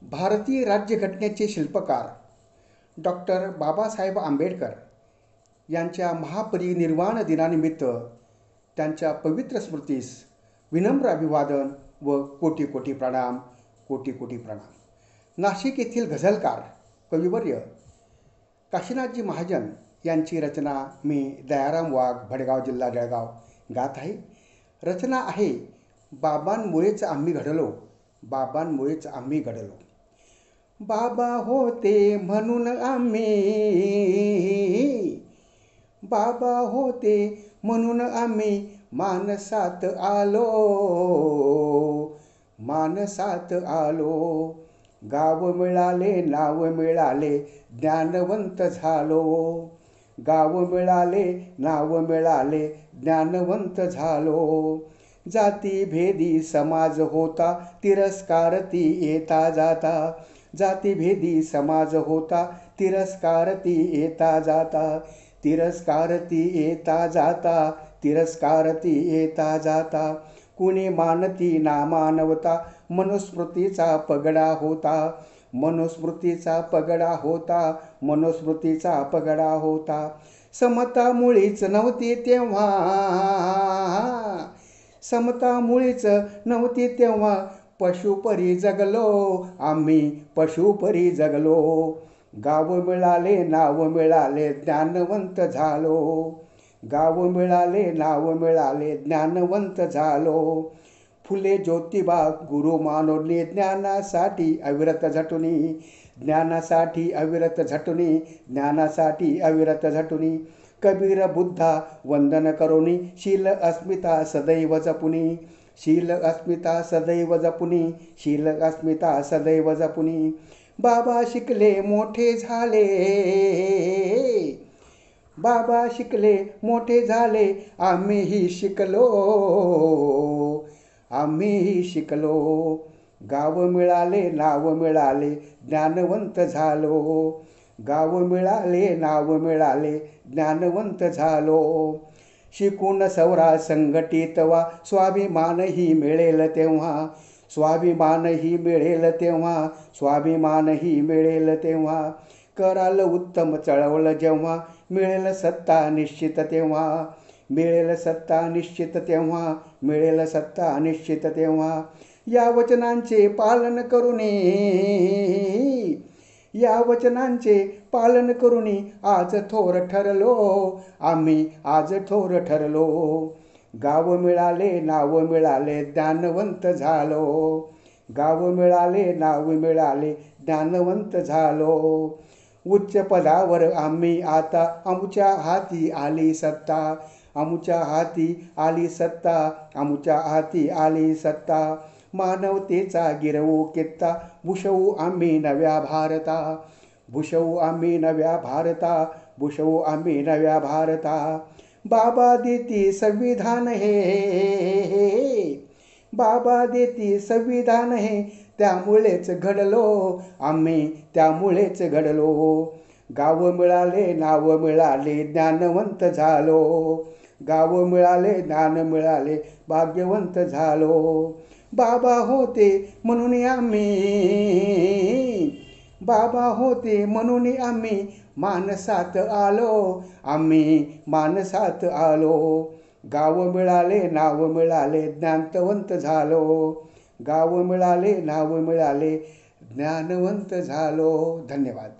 भारतीय राज्यघटनेचे शिल्पकार डॉक्टर बाबासाहेब आंबेडकर यांच्या महापरिनिर्वाण दिनानिमित्त त्यांच्या पवित्र स्मृतीस विनम्र अभिवादन व कोटी कोटी प्रणाम, कोटी कोटी प्रणाम. नाशिक येथील गझलकार कविवर्य काशीनाथजी महाजन यांची रचना मी दयाराम वाघ, भडगाव, जिल्हा जळगाव गात आहे. रचना आहे बाबांमुळेच आम्ही घडलो, बाबांमुळेच आम्ही घडलो. बाबा होते म्हणून आम्ही, बाबा होते म्हणून आम्ही मानसात आलो, मानसात आलो. गाव मिळाले, नाव मिळाले, ज्ञानवंत झालो. गाव मिळाले, नाव मिळाले, ज्ञानवंत झालो. जातीभेदी समाज होता, तिरस्कारती येता जाता. जातीभेदी समाज होता, तिरस्कारती येता जाता. तिरस्कारती येता जाता, तिरस्कारती येता जाता. कुणी मानती ना मानवता, मनुस्मृतीचा पगडा होता. मनुस्मृतीचा पगडा होता, मनुस्मृतीचा पगडा होता. समता मुळीच नव्हती तेव्हा, समता मुळीच नव्हती तेव्हा. पशुपरी जगलो आम्ही, पशुपरी जगलो. गाव मिळाले, नाव मिळाले, ज्ञानवंत झालो. गाव मिळाले, नाव मिळाले, ज्ञानवंत झालो. फुले ज्योतिबा गुरु मानोनी, ज्ञानासाठी अविरत झटुनी. ज्ञानासाठी अविरत झटुनी, ज्ञानासाठी अविरत झटुनी. कबीर बुद्धा वंदन करोनी, शील अस्मिता सदैव जपुनी. शील अस्मिता सदैव जपुनी, शील अस्मिता सदैव जपुनी. बाबा शिकले मोठे झाले, बाबा शिकले मोठे झाले, आम्हीही शिकलो, आम्हीही शिकलो. गाव मिळाले, नाव मिळाले, ज्ञानवंत झालो. गाव मिळाले, नाव मिळाले, ज्ञानवंत झालो. शिकून सवरा संघटित व्हा, स्वाभिमानही मिळेल तेव्हा. स्वाभिमानही मिळेल तेव्हा, स्वाभिमानही मिळेल तेव्हा. कराल उत्तम चळवळ जेव्हा, मिळेल सत्ता निश्चित तेव्हा. मिळेल सत्ता निश्चित तेव्हा, मिळेल सत्ता निश्चित तेव्हा. या वचनांचे पालन करूनी, या वचनांचे पालन करूनी, आज थोर ठरलो आम्ही, आज थोर ठरलो. गाव मिळाले, नाव मिळाले, ज्ञानवंत झालो. गाव मिळाले, नाव मिळाले, ज्ञानवंत झालो. उच्च पदावर आम्ही आता, आमच्या हाती आली सत्ता. आमच्या हाती आली सत्ता, आमच्या हाती आली सत्ता. मानवतेचा गिरवू कित्ता, भूषवू आम्ही नव्या भारता. भूषवू आम्ही नव्या भारता, भूषवू आम्ही नव्या भारता. बाबा देती संविधान हे, बाबा देती संविधान हे, त्यामुळेच घडलो आम्ही, त्यामुळेच घडलो. गाव मिळाले, नाव मिळाले, ज्ञानवंत झालो. गाव मिळाले, ज्ञान मिळाले, भाग्यवंत झालो. बाबा होते म्हणून आम्ही, बाबा होते म्हणून आम्ही मानसात आलो, आम्ही मानसात आलो. गाव मिळाले, नाव मिळाले, ज्ञानवंत झालो. गाव मिळाले, नाव मिळाले, ज्ञानवंत झालो. धन्यवाद.